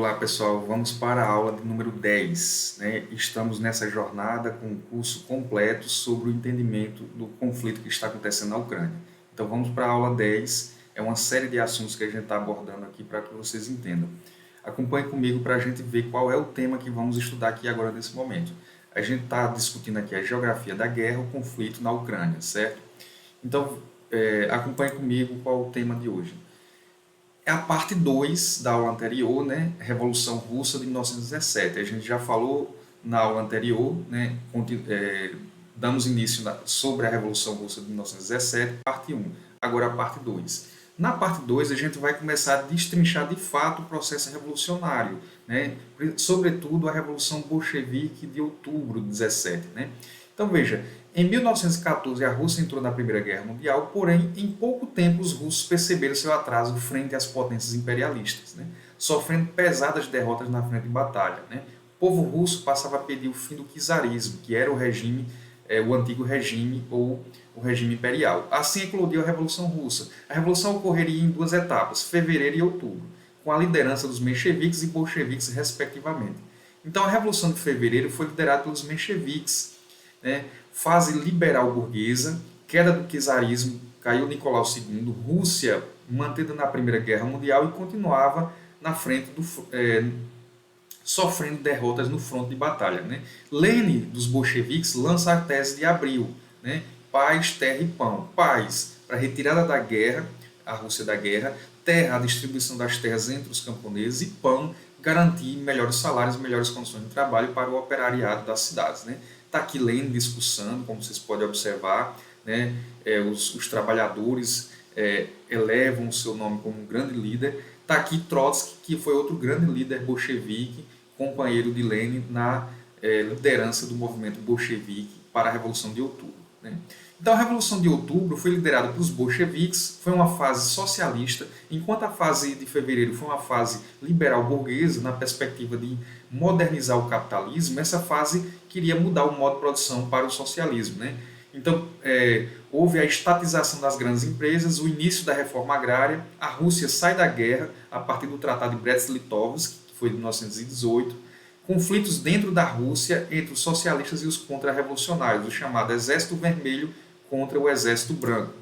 Olá pessoal, vamos para a aula de número 10. Estamos nessa jornada com um curso completo sobre o entendimento do conflito que está acontecendo na Ucrânia. Então vamos para a aula 10, é uma série de assuntos que a gente está abordando aqui para que vocês entendam. Acompanhe comigo para a gente ver qual é o tema que vamos estudar aqui agora nesse momento. A gente está discutindo aqui a geografia da guerra, o conflito na Ucrânia, certo? Então acompanhe comigo qual é o tema de hoje. É a parte 2 da aula anterior, né? Revolução Russa de 1917. A gente já falou na aula anterior, né? Damos início sobre a Revolução Russa de 1917, parte 1. Agora a parte 2. Na parte 2, a gente vai começar a destrinchar de fato o processo revolucionário, né? Sobretudo a Revolução Bolchevique de outubro de 17. Né? Então veja, em 1914 a Rússia entrou na Primeira Guerra Mundial, porém em pouco tempo os russos perceberam seu atraso frente às potências imperialistas, né? Sofrendo pesadas derrotas na frente de batalha. Né? O povo russo passava a pedir o fim do czarismo, que era o regime, o antigo regime ou o regime imperial. Assim eclodiu a Revolução Russa. A Revolução ocorreria em duas etapas, fevereiro e outubro, com a liderança dos mencheviques e bolcheviques, respectivamente. Então a Revolução de Fevereiro foi liderada pelos mencheviques, né? Fase liberal burguesa, queda do czarismo, caiu Nicolau II, Rússia mantida na Primeira Guerra Mundial e continuava na frente sofrendo derrotas no fronte de batalha. Né? Lenin, dos bolcheviques, lança a tese de Abril, né? Paz, terra e pão. Paz, para a retirada da guerra, a Rússia da guerra, terra, a distribuição das terras entre os camponeses e pão, garantir melhores salários, melhores condições de trabalho para o operariado das cidades. Né? Está aqui Lenin discussando, como vocês podem observar, né? Os trabalhadores elevam o seu nome como um grande líder. Está aqui Trotsky, que foi outro grande líder bolchevique, companheiro de Lenin na liderança do movimento bolchevique para a Revolução de Outubro. Né? Então a Revolução de Outubro foi liderada pelos bolcheviques, foi uma fase socialista, enquanto a fase de fevereiro foi uma fase liberal burguesa, na perspectiva de modernizar o capitalismo, essa fase queria mudar o modo de produção para o socialismo. Né? Então, houve a estatização das grandes empresas, o início da reforma agrária, a Rússia sai da guerra a partir do Tratado de Brest-Litovsk, que foi de 1918, conflitos dentro da Rússia entre os socialistas e os contra-revolucionários, o chamado Exército Vermelho contra o Exército Branco.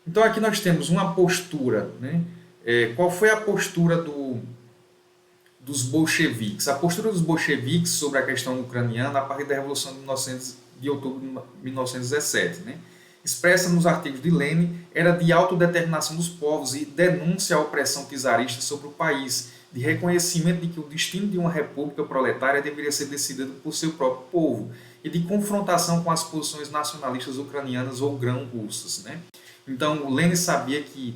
Então aqui nós temos uma postura. Né? Qual foi a postura dos bolcheviques? A postura dos bolcheviques sobre a questão ucraniana a partir da Revolução de outubro de 1917, né? Expressa nos artigos de Lenin, era de autodeterminação dos povos e denúncia à opressão czarista sobre o país, de reconhecimento de que o destino de uma república proletária deveria ser decidido por seu próprio povo e de confrontação com as posições nacionalistas ucranianas ou grão-russas. Né? Então, Lenin sabia que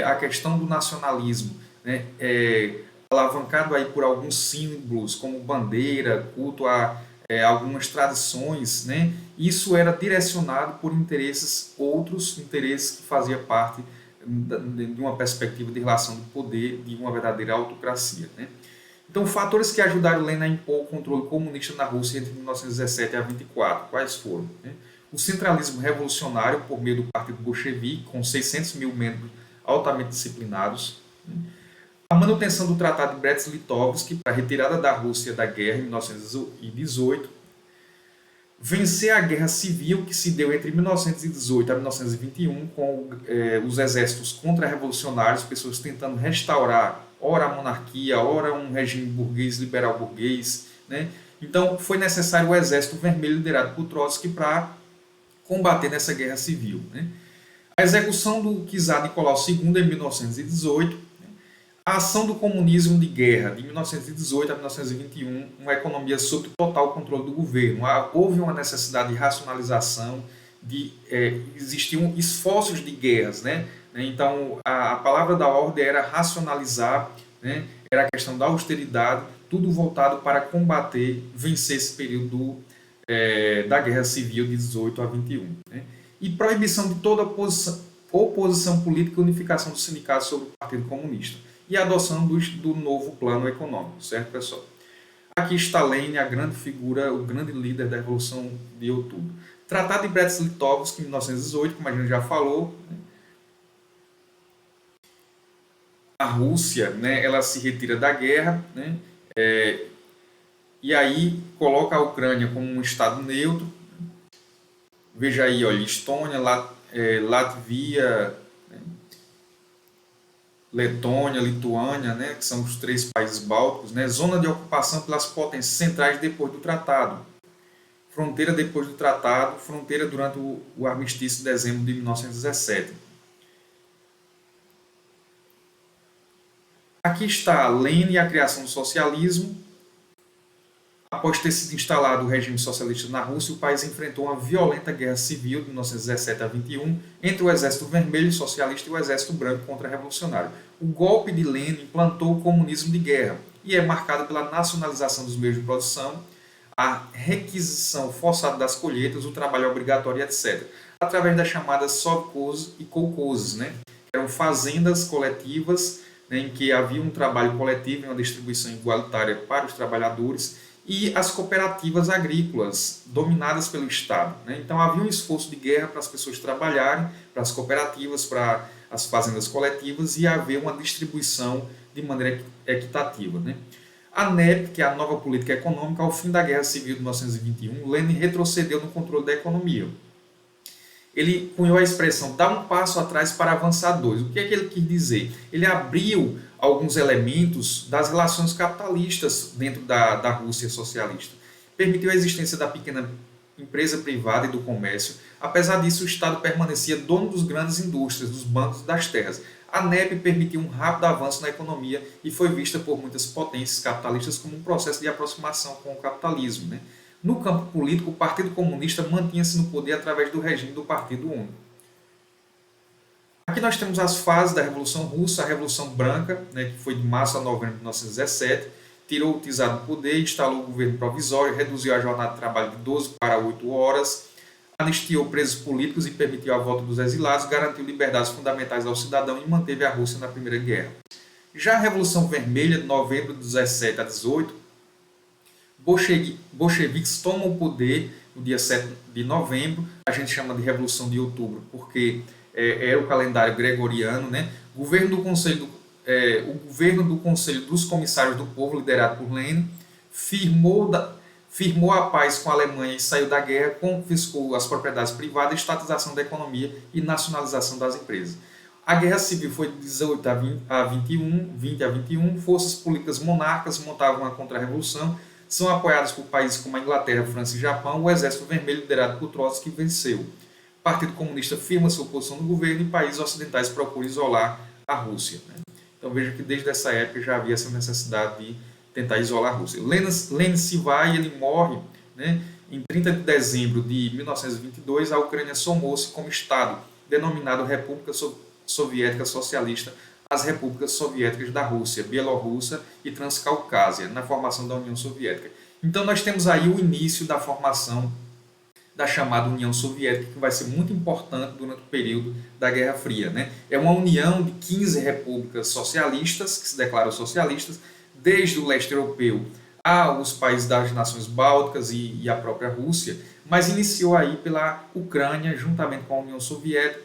a questão do nacionalismo, né, alavancado aí por alguns símbolos, como bandeira, culto a algumas tradições, né? Isso era direcionado por outros interesses que faziam parte de uma perspectiva de relação de poder, de uma verdadeira autocracia. Né? Então, fatores que ajudaram Lenin a impor o controle comunista na Rússia entre 1917 e 24, quais foram? Né? O centralismo revolucionário por meio do Partido Bolchevique, com 600 mil membros altamente disciplinados, né? A manutenção do Tratado de Brest-Litovsk para a retirada da Rússia da guerra em 1918, vencer a guerra civil que se deu entre 1918 a 1921 com os exércitos contra-revolucionários, pessoas tentando restaurar ora a monarquia, ora um regime burguês, liberal burguês. Né? Então foi necessário o Exército Vermelho liderado por Trotsky para combater nessa guerra civil. Né? A execução do czar Nicolau II em 1918, a ação do comunismo de guerra, de 1918 a 1921, uma economia sob total controle do governo. Houve uma necessidade de racionalização, existiam esforços de guerras. Né? Então, a palavra da ordem era racionalizar, né? Era a questão da austeridade, tudo voltado para combater, vencer esse período da Guerra Civil de 18 a 21. Né? E proibição de toda oposição política e unificação dos sindicatos sobre o Partido Comunista. E a adoção do novo plano econômico, certo, pessoal? Aqui está Lenin, a grande figura, o grande líder da Revolução de Outubro. Tratado de Brest-Litovsk, em 1918, como a gente já falou. a Rússia, né, ela se retira da guerra, né, e aí coloca a Ucrânia como um estado neutro. Veja aí, olha, Estônia, Latvia, Letônia, Lituânia, né, que são os três países bálticos, né, zona de ocupação pelas potências centrais depois do tratado. Fronteira depois do tratado, fronteira durante o armistício de dezembro de 1917. Aqui está Lenin e a criação do socialismo. Após ter sido instalado o regime socialista na Rússia, o país enfrentou uma violenta guerra civil de 1917 a 21 entre o Exército Vermelho Socialista e o Exército Branco Contra-Revolucionário. O golpe de Lenin implantou o comunismo de guerra e é marcado pela nacionalização dos meios de produção, a requisição forçada das colheitas, o trabalho obrigatório, etc., através das chamadas sovkhozes e kolkhozes, né? Que eram fazendas coletivas, né, em que havia um trabalho coletivo e uma distribuição igualitária para os trabalhadores, e as cooperativas agrícolas, dominadas pelo Estado, né? Então havia um esforço de guerra para as pessoas trabalharem, para as cooperativas, para as fazendas coletivas, e haver uma distribuição de maneira equitativa, né? A NEP, que é a nova política econômica, ao fim da Guerra Civil de 1921, Lenin retrocedeu no controle da economia. Ele cunhou a expressão dar um passo atrás para avançar dois. O que é que ele quis dizer? Ele abriu alguns elementos das relações capitalistas dentro da Rússia socialista. Permitiu a existência da pequena empresa privada e do comércio. Apesar disso, o Estado permanecia dono das grandes indústrias, dos bancos e das terras. A NEP permitiu um rápido avanço na economia e foi vista por muitas potências capitalistas como um processo de aproximação com o capitalismo, né? No campo político, o Partido Comunista mantinha-se no poder através do regime do Partido Único. Aqui nós temos as fases da Revolução Russa, a Revolução Branca, né, que foi de março a novembro de 1917, tirou o czar do poder, instalou o governo provisório, reduziu a jornada de trabalho de 12 para 8 horas, anistiou presos políticos e permitiu a volta dos exilados, garantiu liberdades fundamentais ao cidadão e manteve a Rússia na Primeira Guerra. Já a Revolução Vermelha, de novembro de 17 a 18, bolcheviques tomam o poder no dia 7 de novembro, a gente chama de Revolução de Outubro, porque era o calendário gregoriano, né? O governo do Conselho dos Comissários do Povo, liderado por Lenin, firmou a paz com a Alemanha e saiu da guerra, confiscou as propriedades privadas, estatização da economia e nacionalização das empresas. A Guerra Civil foi de 18 a 21, 20 a 21, forças políticas monarcas montavam a contra-revolução, são apoiados por países como a Inglaterra, França e Japão. O Exército Vermelho, liderado por Trotsky, venceu. O Partido Comunista firma sua posição no governo e países ocidentais procuram isolar a Rússia, né? Então veja que desde essa época já havia essa necessidade de tentar isolar a Rússia. Lenin se vai, ele morre, né? Em 30 de dezembro de 1922, a Ucrânia somou-se como Estado, denominado República Soviética Socialista, as repúblicas soviéticas da Rússia, Bielorrússia e Transcaucásia, na formação da União Soviética. Então nós temos aí o início da formação da chamada União Soviética, que vai ser muito importante durante o período da Guerra Fria, né? É uma união de 15 repúblicas socialistas, que se declaram socialistas, desde o leste europeu aos países das nações bálticas e a própria Rússia, mas iniciou aí pela Ucrânia, juntamente com a União Soviética,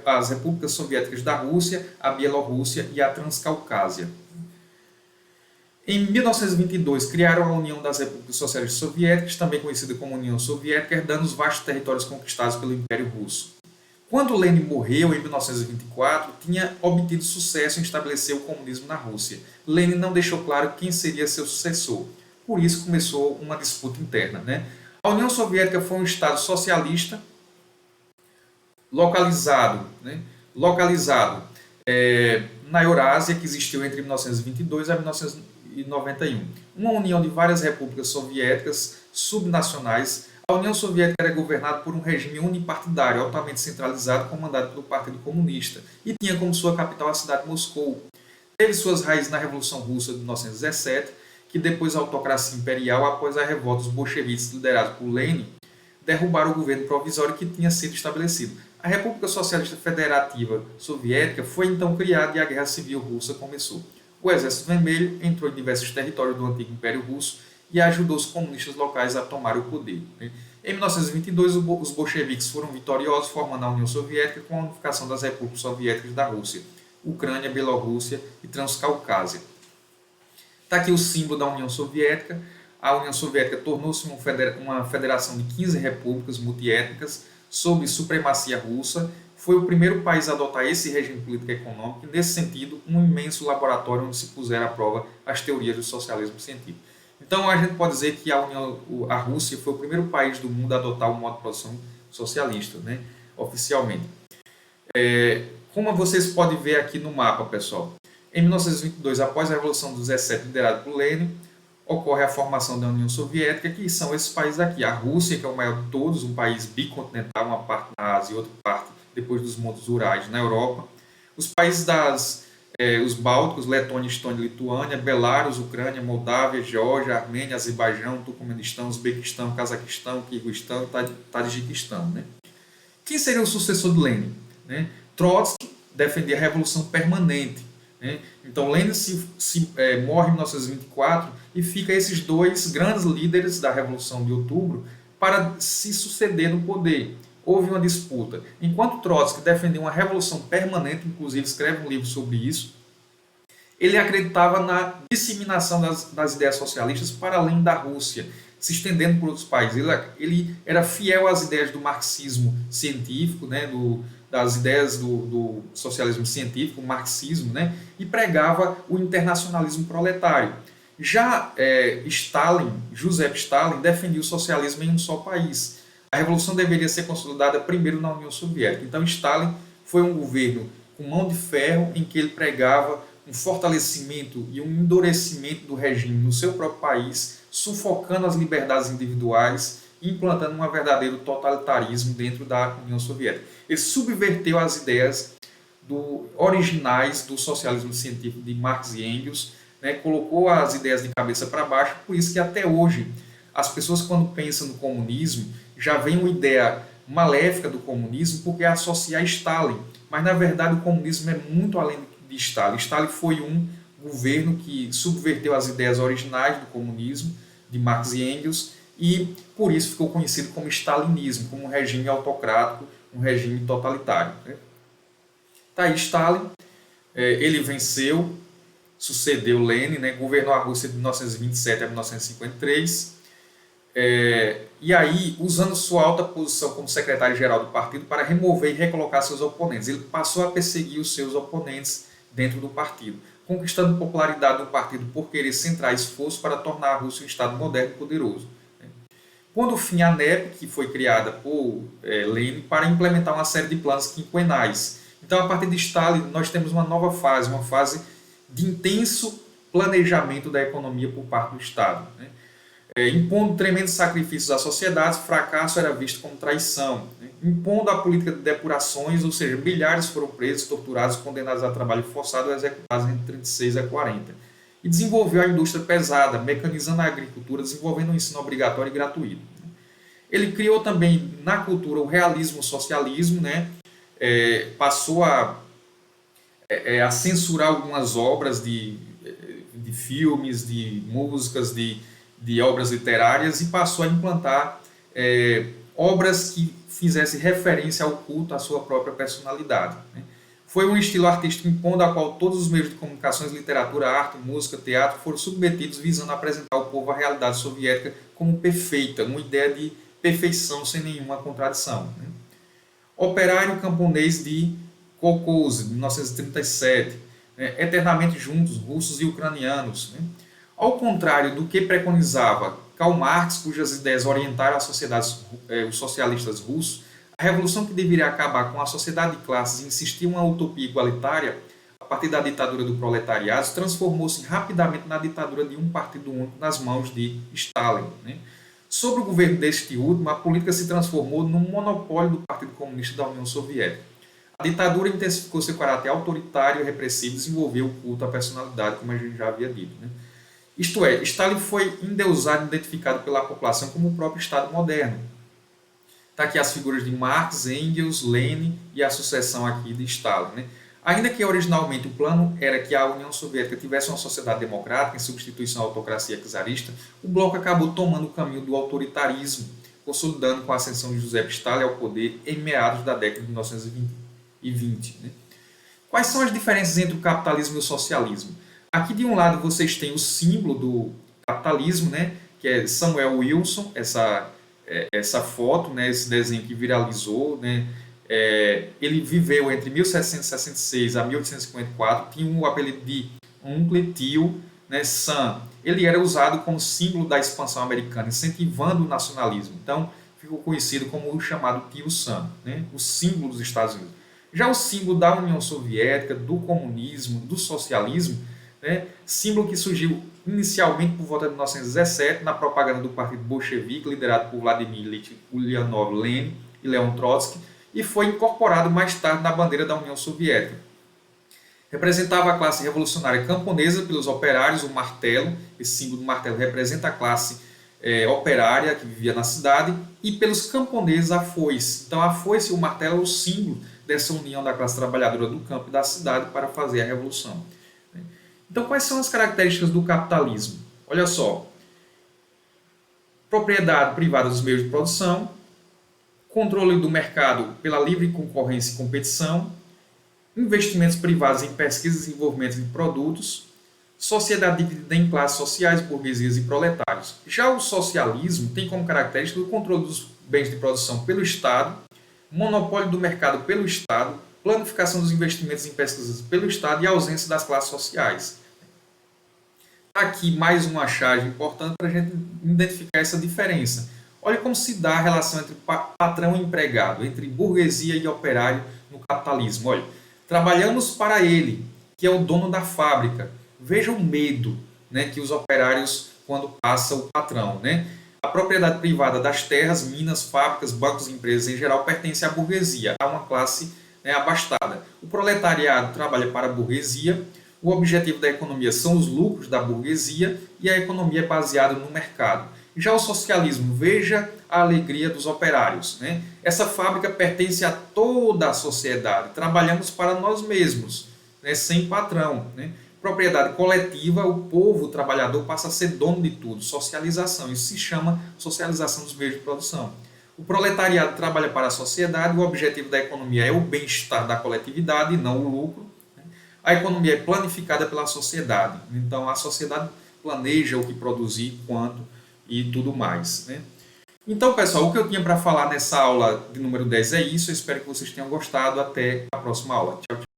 as repúblicas soviéticas da Rússia, a Bielorrússia e a Transcaucásia. Em 1922, criaram a União das Repúblicas Socialistas Soviéticas, também conhecida como União Soviética, herdando os vastos territórios conquistados pelo Império Russo. Quando Lenin morreu, em 1924, tinha obtido sucesso em estabelecer o comunismo na Rússia. Lenin não deixou claro quem seria seu sucessor. Por isso começou uma disputa interna, né? A União Soviética foi um Estado socialista localizado na Eurásia, que existiu entre 1922 a 1991. Uma união de várias repúblicas soviéticas subnacionais. A União Soviética era governada por um regime unipartidário, altamente centralizado, comandado pelo Partido Comunista, e tinha como sua capital a cidade de Moscou. Teve suas raízes na Revolução Russa de 1917, que depois da autocracia imperial, após a revolta dos bolcheviques liderados por Lenin, derrubaram o governo provisório que tinha sido estabelecido. A República Socialista Federativa Soviética foi então criada e a Guerra Civil Russa começou. O Exército Vermelho entrou em diversos territórios do antigo Império Russo e ajudou os comunistas locais a tomar o poder. Em 1922, os bolcheviques foram vitoriosos, formando a União Soviética com a unificação das repúblicas soviéticas da Rússia. Ucrânia, Bielorrússia e Transcaucásia. Está aqui o símbolo da União Soviética. A União Soviética tornou-se uma federação de 15 repúblicas multiétnicas sob supremacia russa. Foi o primeiro país a adotar esse regime político e econômico e, nesse sentido, um imenso laboratório onde se puseram à prova as teorias do socialismo científico. Então, a gente pode dizer que a Rússia foi o primeiro país do mundo a adotar o modo de produção socialista, né, oficialmente. Como vocês podem ver aqui no mapa, pessoal, em 1922, após a Revolução do 17, liderada por Lenin, ocorre a formação da União Soviética, que são esses países aqui. A Rússia, que é o maior de todos, um país bicontinental, uma parte na Ásia e outra parte depois dos Montes Urais na Europa. Os países os Bálticos, Letônia, Estônia, Lituânia, Belarus, Ucrânia, Moldávia, Geórgia, Armênia, Azerbaijão, Turcomenistão, Uzbequistão, Cazaquistão, Quirguistão e Tajiquistão. Né? Quem seria o sucessor de Lenin? Né? Trotsky defendia a revolução permanente. Né? Então, Lenin morre em 1924 e fica esses dois grandes líderes da Revolução de Outubro para se suceder no poder. Houve uma disputa. Enquanto Trotsky defendia uma revolução permanente, inclusive escreve um livro sobre isso, ele acreditava na disseminação das ideias socialistas para além da Rússia, se estendendo por outros países. Ele era fiel às ideias do marxismo científico, né, das ideias do socialismo científico, o marxismo, né, e pregava o internacionalismo proletário. Já Joseph Stalin, defendia o socialismo em um só país. A revolução deveria ser consolidada primeiro na União Soviética. Então, Stalin foi um governo com mão de ferro em que ele pregava um fortalecimento e um endurecimento do regime no seu próprio país, sufocando as liberdades individuais e implantando um verdadeiro totalitarismo dentro da União Soviética. Ele subverteu as ideias originais do socialismo científico de Marx e Engels, né, colocou as ideias de cabeça para baixo, por isso que até hoje as pessoas, quando pensam no comunismo, já vem uma ideia maléfica do comunismo porque associa a Stalin. Mas, na verdade, o comunismo é muito além de Stalin. Stalin foi um governo que subverteu as ideias originais do comunismo, de Marx e Engels, e por isso ficou conhecido como stalinismo, como um regime autocrático, um regime totalitário. Tá aí Stalin, ele venceu, sucedeu Lenin, né, governou a Rússia de 1927 a 1953, e aí, usando sua alta posição como secretário-geral do partido para remover e recolocar seus oponentes. Ele passou a perseguir os seus oponentes dentro do partido, conquistando popularidade no partido por querer centrar esforço para tornar a Rússia um Estado moderno e poderoso. Quando o fim a NEP, que foi criada por Lenin para implementar uma série de planos quinquenais. Então, a partir de Stalin, nós temos uma nova fase, uma fase de intenso planejamento da economia por parte do Estado. Né? Impondo tremendos sacrifícios à sociedade, fracasso era visto como traição. Né? Impondo a política de depurações, ou seja, milhares foram presos, torturados, condenados a trabalho forçado ou executados entre 36 a 40. E desenvolveu a indústria pesada, mecanizando a agricultura, desenvolvendo um ensino obrigatório e gratuito. Ele criou também na cultura o realismo, o socialismo, né? Passou a censurar algumas obras de filmes, de músicas, de obras literárias e passou a implantar obras que fizessem referência ao culto à sua própria personalidade. Né? Foi um estilo artístico impondo a qual todos os meios de comunicações, literatura, arte, música, teatro foram submetidos visando apresentar ao povo a realidade soviética como perfeita, uma ideia de perfeição sem nenhuma contradição. Né? Operário camponês de Kolkhoze, de 1937, eternamente juntos, russos e ucranianos. Né? Ao contrário do que preconizava Karl Marx, cujas ideias orientaram os socialistas russos, a revolução que deveria acabar com a sociedade de classes e insistir em uma utopia igualitária, a partir da ditadura do proletariado, transformou-se rapidamente na ditadura de um partido único nas mãos de Stalin. Né? Sob o governo deste último, a política se transformou num monopólio do Partido Comunista da União Soviética. A ditadura intensificou seu caráter autoritário e repressivo e desenvolveu o culto à personalidade, como a gente já havia dito. Né? Isto é, Stalin foi endeusado e identificado pela população como o próprio Estado moderno. Está aqui as figuras de Marx, Engels, Lenin e a sucessão aqui de Stalin. Né? Ainda que originalmente o plano era que a União Soviética tivesse uma sociedade democrática em substituição à autocracia czarista, o bloco acabou tomando o caminho do autoritarismo, consolidando com a ascensão de Joseph Stalin ao poder em meados da década de 1920. Né? Quais são as diferenças entre o capitalismo e o socialismo? Aqui de um lado vocês têm o símbolo do capitalismo, né, que é Samuel Wilson, essa foto, né, esse desenho que viralizou, né, ele viveu entre 1766 a 1854, tinha o apelido de Uncle Tio, né, Sam. Ele era usado como símbolo da expansão americana, incentivando o nacionalismo. Então, ficou conhecido como o chamado Tio Sam, né, o símbolo dos Estados Unidos. Já o símbolo da União Soviética, do comunismo, do socialismo, né, símbolo que surgiu inicialmente por volta de 1917 na propaganda do Partido Bolchevique, liderado por Vladimir Ilyich Ulyanov Lenin e Leon Trotsky, e foi incorporado mais tarde na bandeira da União Soviética. Representava a classe revolucionária camponesa pelos operários, o martelo, esse símbolo do martelo representa a classe operária que vivia na cidade, e pelos camponeses a foice. Então a foice e o martelo é o símbolo dessa união da classe trabalhadora do campo e da cidade para fazer a revolução. Então quais são as características do capitalismo? Olha só, propriedade privada dos meios de produção, controle do mercado pela livre concorrência e competição, investimentos privados em pesquisa e desenvolvimento de produtos, sociedade dividida em classes sociais, burguesias e proletários. Já o socialismo tem como característica o controle dos bens de produção pelo Estado, monopólio do mercado pelo Estado, planificação dos investimentos em pesquisas pelo Estado e ausência das classes sociais. Aqui mais uma chave importante para a gente identificar essa diferença. Olha como se dá a relação entre patrão e empregado, entre burguesia e operário no capitalismo. Olha, trabalhamos para ele, que é o dono da fábrica. Veja o medo, né, que os operários quando passa o patrão. Né? A propriedade privada das terras, minas, fábricas, bancos e empresas em geral pertence à burguesia, a uma classe, né, abastada. O proletariado trabalha para a burguesia, o objetivo da economia são os lucros da burguesia e a economia é baseada no mercado. Já o socialismo, veja a alegria dos operários. Né? Essa fábrica pertence a toda a sociedade, trabalhamos para nós mesmos, né, sem patrão. Né? Propriedade coletiva, o povo o trabalhador passa a ser dono de tudo, socialização, isso se chama socialização dos meios de produção. O proletariado trabalha para a sociedade, o objetivo da economia é o bem-estar da coletividade e não o lucro. A economia é planificada pela sociedade, então a sociedade planeja o que produzir, quanto e tudo mais. Né? Então, pessoal, o que eu tinha para falar nessa aula de número 10 é isso. Eu espero que vocês tenham gostado. Até a próxima aula. Tchau, tchau.